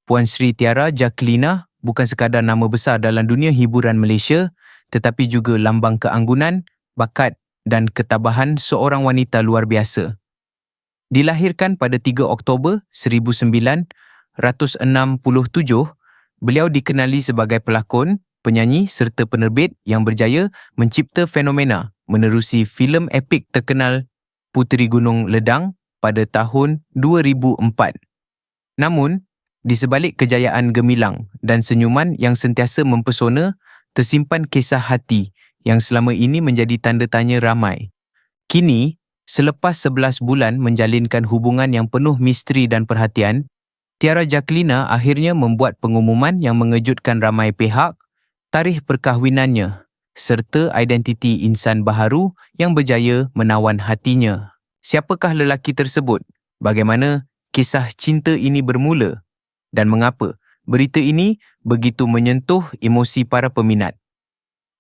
Puan Sri Tiara Jacquelina bukan sekadar nama besar dalam dunia hiburan Malaysia, tetapi juga lambang keanggunan, bakat dan ketabahan seorang wanita luar biasa. Dilahirkan pada 3 Oktober 1967, beliau dikenali sebagai pelakon, penyanyi serta penerbit yang berjaya mencipta fenomena menerusi filem epik terkenal Puteri Gunung Ledang pada tahun 2004. Namun, di sebalik kejayaan gemilang dan senyuman yang sentiasa mempesona, tersimpan kisah hati yang selama ini menjadi tanda tanya ramai. Kini, selepas 11 bulan menjalinkan hubungan yang penuh misteri dan perhatian, Tiara Jacquelina akhirnya membuat pengumuman yang mengejutkan ramai pihak, tarikh perkahwinannya serta identiti insan baharu yang berjaya menawan hatinya. Siapakah lelaki tersebut? Bagaimana kisah cinta ini bermula? Dan mengapa berita ini begitu menyentuh emosi para peminat?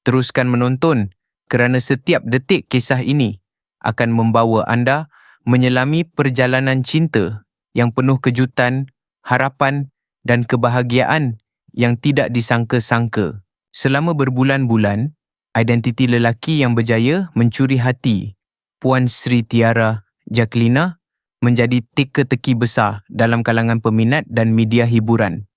Teruskan menonton kerana setiap detik kisah ini akan membawa anda menyelami perjalanan cinta yang penuh kejutan, harapan dan kebahagiaan yang tidak disangka-sangka. Selama berbulan-bulan, identiti lelaki yang berjaya mencuri hati Puan Sri Tiara Jacquelina menjadi teka-teki besar dalam kalangan peminat dan media hiburan.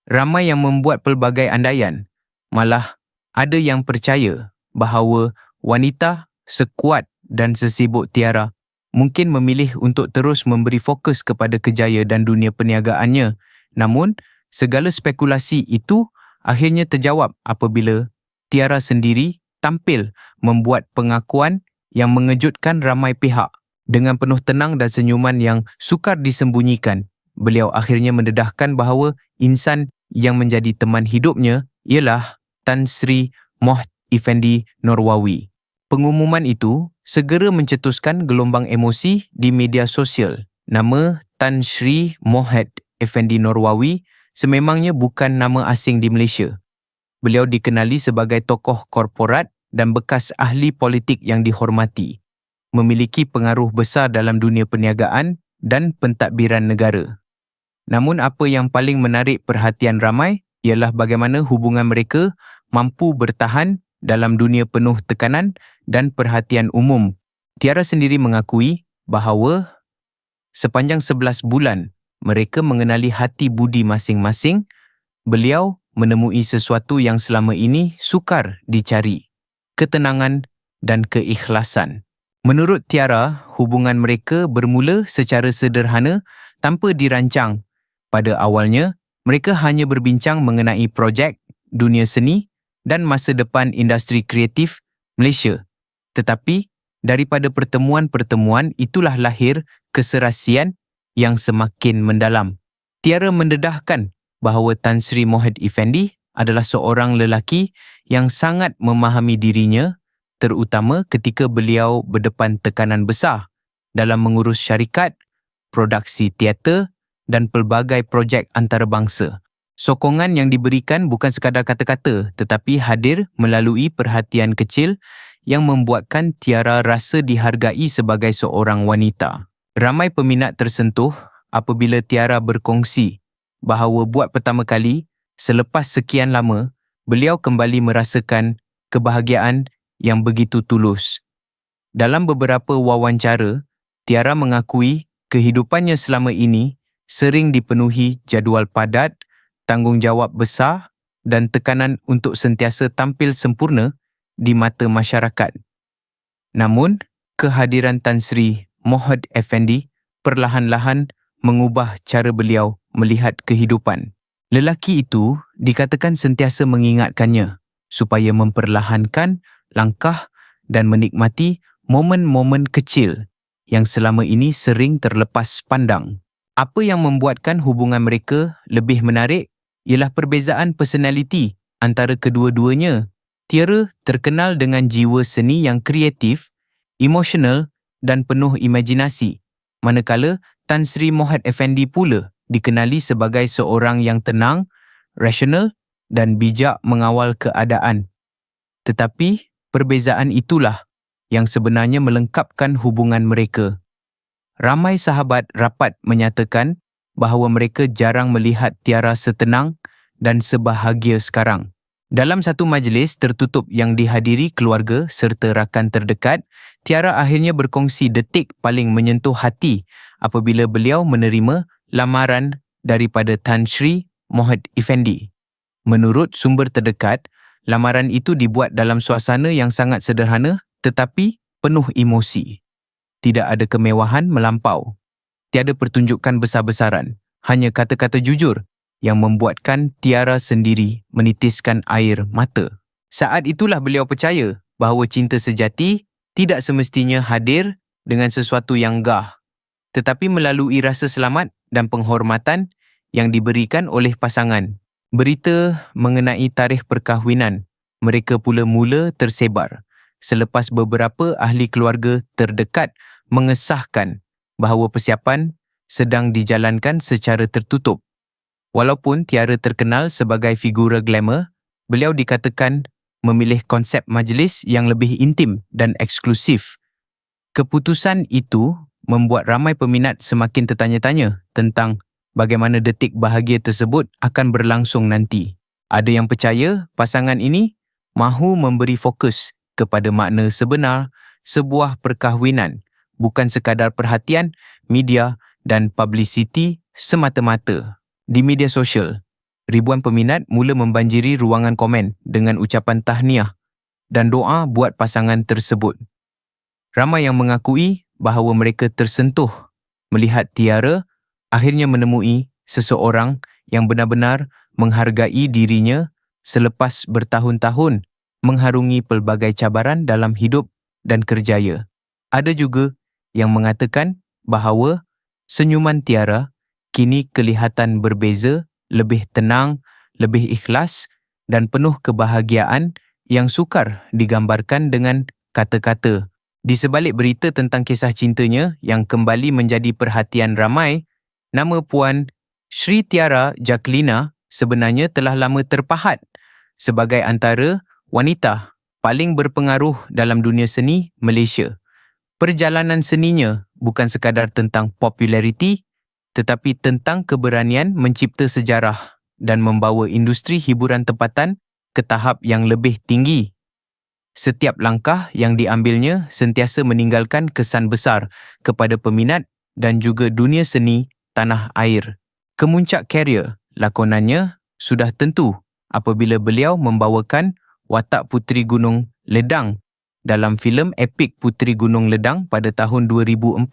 Ramai yang membuat pelbagai andaian, malah ada yang percaya bahawa wanita sekuat dan sesibuk Tiara mungkin memilih untuk terus memberi fokus kepada kejaya dan dunia perniagaannya. Namun, segala spekulasi itu akhirnya terjawab apabila Tiara sendiri tampil membuat pengakuan yang mengejutkan ramai pihak. Dengan penuh tenang dan senyuman yang sukar disembunyikan, beliau akhirnya mendedahkan bahawa insan yang menjadi teman hidupnya ialah Tan Sri Mohd Effendi Norwawi. Pengumuman itu segera mencetuskan gelombang emosi di media sosial. Nama Tan Sri Mohd Effendi Norwawi sememangnya bukan nama asing di Malaysia. Beliau dikenali sebagai tokoh korporat dan bekas ahli politik yang dihormati, memiliki pengaruh besar dalam dunia perniagaan dan pentadbiran negara. Namun apa yang paling menarik perhatian ramai ialah bagaimana hubungan mereka mampu bertahan dalam dunia penuh tekanan dan perhatian umum. Tiara sendiri mengakui bahawa sepanjang 11 bulan mereka mengenali hati budi masing-masing, beliau menemui sesuatu yang selama ini sukar dicari, ketenangan dan keikhlasan. Menurut Tiara, hubungan mereka bermula secara sederhana tanpa dirancang. Pada awalnya, mereka hanya berbincang mengenai projek, dunia seni dan masa depan industri kreatif Malaysia. Tetapi, daripada pertemuan-pertemuan itulah lahir keserasian yang semakin mendalam. Tiara mendedahkan bahawa Tan Sri Mohd Effendi adalah seorang lelaki yang sangat memahami dirinya, terutama ketika beliau berdepan tekanan besar dalam mengurus syarikat, produksi teater dan pelbagai projek antarabangsa. Sokongan yang diberikan bukan sekadar kata-kata tetapi hadir melalui perhatian kecil yang membuatkan Tiara rasa dihargai sebagai seorang wanita. Ramai peminat tersentuh apabila Tiara berkongsi bahawa buat pertama kali selepas sekian lama, beliau kembali merasakan kebahagiaan yang begitu tulus. Dalam beberapa wawancara, Tiara mengakui kehidupannya selama ini sering dipenuhi jadual padat, tanggungjawab besar dan tekanan untuk sentiasa tampil sempurna di mata masyarakat. Namun, kehadiran Tan Sri Mohd Effendi perlahan-lahan mengubah cara beliau melihat kehidupan. Lelaki itu dikatakan sentiasa mengingatkannya supaya memperlahankan langkah dan menikmati momen-momen kecil yang selama ini sering terlepas pandang. Apa yang membuatkan hubungan mereka lebih menarik ialah perbezaan personaliti antara kedua-duanya. Tiara terkenal dengan jiwa seni yang kreatif, emosional dan penuh imajinasi, manakala Tan Sri Mohd Effendi pula dikenali sebagai seorang yang tenang, rasional dan bijak mengawal keadaan. Tetapi perbezaan itulah yang sebenarnya melengkapkan hubungan mereka. Ramai sahabat rapat menyatakan bahawa mereka jarang melihat Tiara setenang dan sebahagia sekarang. Dalam satu majlis tertutup yang dihadiri keluarga serta rakan terdekat, Tiara akhirnya berkongsi detik paling menyentuh hati apabila beliau menerima lamaran daripada Tan Sri Mohd Effendi. Menurut sumber terdekat, lamaran itu dibuat dalam suasana yang sangat sederhana tetapi penuh emosi. Tidak ada kemewahan melampau. Tiada pertunjukan besar-besaran, hanya kata-kata jujur yang membuatkan Tiara sendiri menitiskan air mata. Saat itulah beliau percaya bahawa cinta sejati tidak semestinya hadir dengan sesuatu yang gah, tetapi melalui rasa selamat dan penghormatan yang diberikan oleh pasangan. Berita mengenai tarikh perkahwinan mereka pula mula tersebar selepas beberapa ahli keluarga terdekat mengesahkan bahawa persiapan sedang dijalankan secara tertutup. Walaupun Tiara terkenal sebagai figura glamour, beliau dikatakan memilih konsep majlis yang lebih intim dan eksklusif. Keputusan itu membuat ramai peminat semakin tertanya-tanya tentang bagaimana detik bahagia tersebut akan berlangsung nanti. Ada yang percaya pasangan ini mahu memberi fokus kepada makna sebenar sebuah perkahwinan, bukan sekadar perhatian media dan publicity semata-mata. Di media sosial, ribuan peminat mula membanjiri ruangan komen dengan ucapan tahniah dan doa buat pasangan tersebut. Ramai yang mengakui bahawa mereka tersentuh melihat Tiara akhirnya menemui seseorang yang benar-benar menghargai dirinya selepas bertahun-tahun mengharungi pelbagai cabaran dalam hidup dan kerjaya. Ada juga yang mengatakan bahawa senyuman Tiara kini kelihatan berbeza, lebih tenang, lebih ikhlas dan penuh kebahagiaan yang sukar digambarkan dengan kata-kata. Di sebalik berita tentang kisah cintanya yang kembali menjadi perhatian ramai, nama Puan Sri Tiara Jacquelina sebenarnya telah lama terpahat sebagai antara wanita paling berpengaruh dalam dunia seni Malaysia. Perjalanan seninya bukan sekadar tentang populariti, tetapi tentang keberanian mencipta sejarah dan membawa industri hiburan tempatan ke tahap yang lebih tinggi. Setiap langkah yang diambilnya sentiasa meninggalkan kesan besar kepada peminat dan juga dunia seni tanah air. Kemuncak karier lakonannya sudah tentu apabila beliau membawakan watak Puteri Gunung Ledang dalam filem epik Puteri Gunung Ledang pada tahun 2004.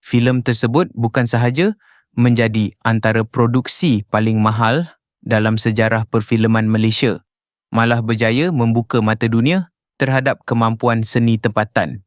Filem tersebut bukan sahaja menjadi antara produksi paling mahal dalam sejarah perfilman Malaysia, malah berjaya membuka mata dunia terhadap kemampuan seni tempatan.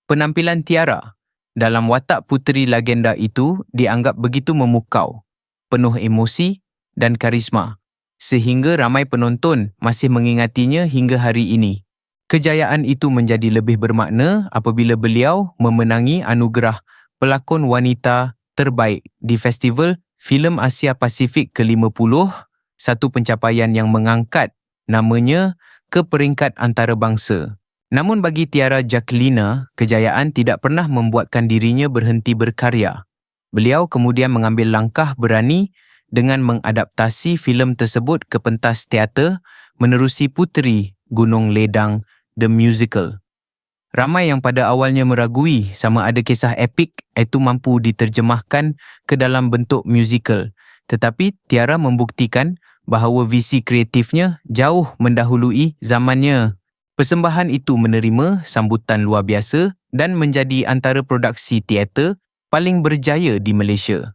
Penampilan Tiara dalam watak puteri legenda itu dianggap begitu memukau, penuh emosi dan karisma, sehingga ramai penonton masih mengingatinya hingga hari ini. Kejayaan itu menjadi lebih bermakna apabila beliau memenangi anugerah pelakon wanita terbaik di Festival Filem Asia Pasifik ke-50, satu pencapaian yang mengangkat namanya ke peringkat antarabangsa. Namun bagi Tiara Jacquelina, kejayaan tidak pernah membuatkan dirinya berhenti berkarya. Beliau kemudian mengambil langkah berani dengan mengadaptasi filem tersebut ke pentas teater menerusi Puteri Gunung Ledang The Musical. Ramai yang pada awalnya meragui sama ada kisah epik itu mampu diterjemahkan ke dalam bentuk musikal, tetapi Tiara membuktikan bahawa visi kreatifnya jauh mendahului zamannya. Persembahan itu menerima sambutan luar biasa dan menjadi antara produksi teater paling berjaya di Malaysia.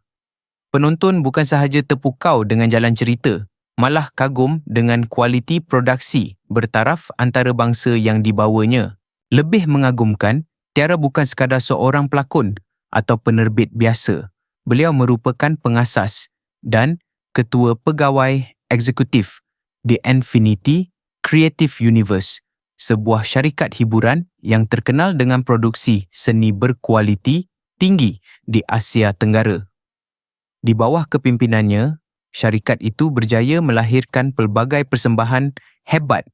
Penonton bukan sahaja terpukau dengan jalan cerita, malah kagum dengan kualiti produksi bertaraf antarabangsa yang dibawanya. Lebih mengagumkan, Tiara bukan sekadar seorang pelakon atau penerbit biasa. Beliau merupakan pengasas dan ketua pegawai eksekutif The Infinity Creative Universe, sebuah syarikat hiburan yang terkenal dengan produksi seni berkualiti tinggi di Asia Tenggara. Di bawah kepimpinannya, syarikat itu berjaya melahirkan pelbagai persembahan hebat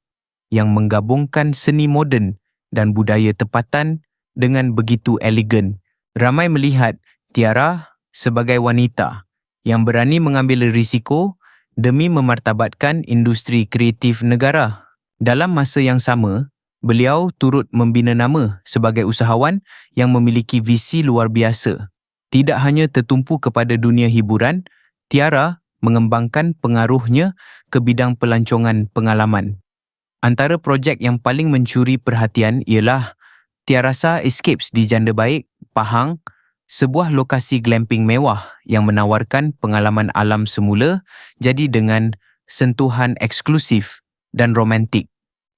yang menggabungkan seni moden dan budaya tempatan dengan begitu elegan. Ramai melihat Tiara sebagai wanita yang berani mengambil risiko demi memartabatkan industri kreatif negara. Dalam masa yang sama, beliau turut membina nama sebagai usahawan yang memiliki visi luar biasa. Tidak hanya tertumpu kepada dunia hiburan, Tiara mengembangkan pengaruhnya ke bidang pelancongan pengalaman. Antara projek yang paling mencuri perhatian ialah Tiarasa Escapes di Janda Baik, Pahang, sebuah lokasi glamping mewah yang menawarkan pengalaman alam semula jadi dengan sentuhan eksklusif dan romantik.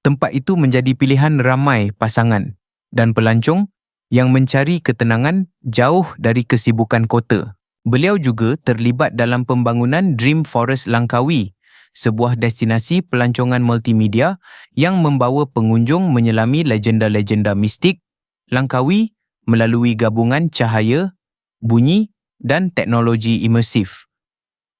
Tempat itu menjadi pilihan ramai pasangan dan pelancong yang mencari ketenangan jauh dari kesibukan kota. Beliau juga terlibat dalam pembangunan Dream Forest Langkawi, sebuah destinasi pelancongan multimedia yang membawa pengunjung menyelami legenda-legenda mistik Langkawi melalui gabungan cahaya, bunyi dan teknologi imersif.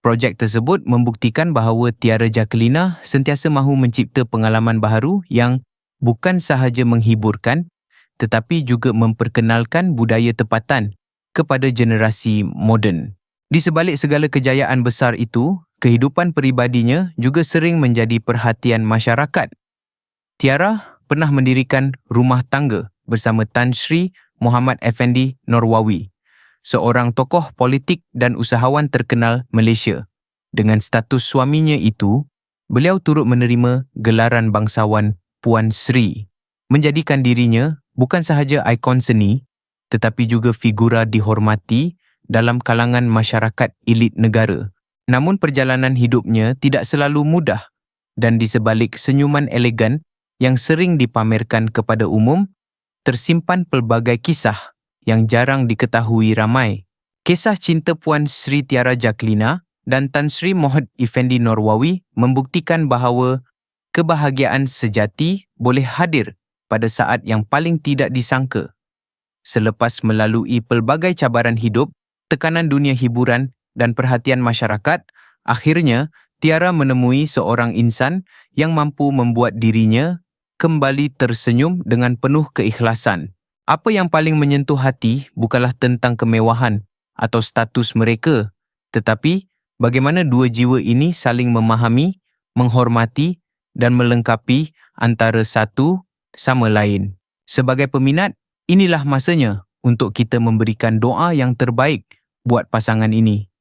Projek tersebut membuktikan bahawa Tiara Jacquelina sentiasa mahu mencipta pengalaman baharu yang bukan sahaja menghiburkan tetapi juga memperkenalkan budaya tempatan kepada generasi moden. Di sebalik segala kejayaan besar itu, kehidupan peribadinya juga sering menjadi perhatian masyarakat. Tiara pernah mendirikan rumah tangga bersama Tan Sri Muhammad Effendi Norwawi, seorang tokoh politik dan usahawan terkenal Malaysia. Dengan status suaminya itu, beliau turut menerima gelaran bangsawan Puan Sri, menjadikan dirinya bukan sahaja ikon seni, tetapi juga figura dihormati dalam kalangan masyarakat elit negara. Namun perjalanan hidupnya tidak selalu mudah dan di sebalik senyuman elegan yang sering dipamerkan kepada umum, tersimpan pelbagai kisah yang jarang diketahui ramai. Kisah cinta Puan Sri Tiara Jacquelina dan Tan Sri Mohd Effendi Norwawi membuktikan bahawa kebahagiaan sejati boleh hadir pada saat yang paling tidak disangka. Selepas melalui pelbagai cabaran hidup, tekanan dunia hiburan dan perhatian masyarakat, akhirnya Tiara menemui seorang insan yang mampu membuat dirinya kembali tersenyum dengan penuh keikhlasan. Apa yang paling menyentuh hati bukanlah tentang kemewahan atau status mereka, tetapi bagaimana dua jiwa ini saling memahami, menghormati dan melengkapi antara satu sama lain. Sebagai peminat, inilah masanya untuk kita memberikan doa yang terbaik buat pasangan ini.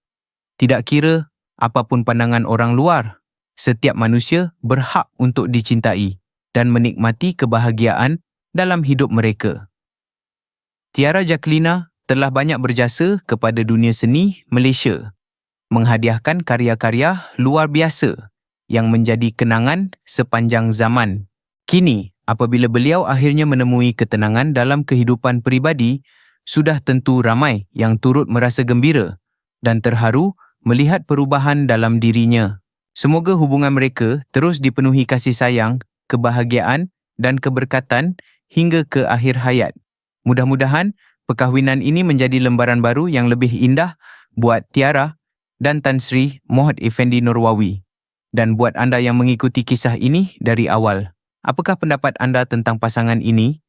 Tidak kira apapun pandangan orang luar, setiap manusia berhak untuk dicintai dan menikmati kebahagiaan dalam hidup mereka. Tiara Jacquelina telah banyak berjasa kepada dunia seni Malaysia, menghadiahkan karya-karya luar biasa yang menjadi kenangan sepanjang zaman. Kini, apabila beliau akhirnya menemui ketenangan dalam kehidupan peribadi, sudah tentu ramai yang turut merasa gembira dan terharu melihat perubahan dalam dirinya. Semoga hubungan mereka terus dipenuhi kasih sayang, kebahagiaan dan keberkatan hingga ke akhir hayat. Mudah-mudahan perkahwinan ini menjadi lembaran baru yang lebih indah buat Tiara dan Tan Sri Mohd Effendi Norwawi. Dan buat anda yang mengikuti kisah ini dari awal, apakah pendapat anda tentang pasangan ini?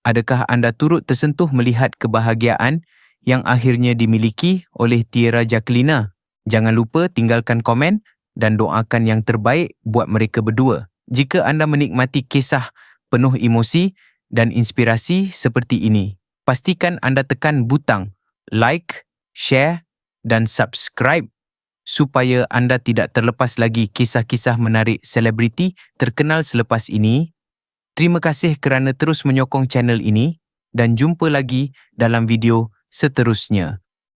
Adakah anda turut tersentuh melihat kebahagiaan yang akhirnya dimiliki oleh Tiara Jacquelina? Jangan lupa tinggalkan komen dan doakan yang terbaik buat mereka berdua. Jika anda menikmati kisah penuh emosi dan inspirasi seperti ini, pastikan anda tekan butang like, share dan subscribe supaya anda tidak terlepas lagi kisah-kisah menarik selebriti terkenal selepas ini. Terima kasih kerana terus menyokong channel ini dan jumpa lagi dalam video seterusnya.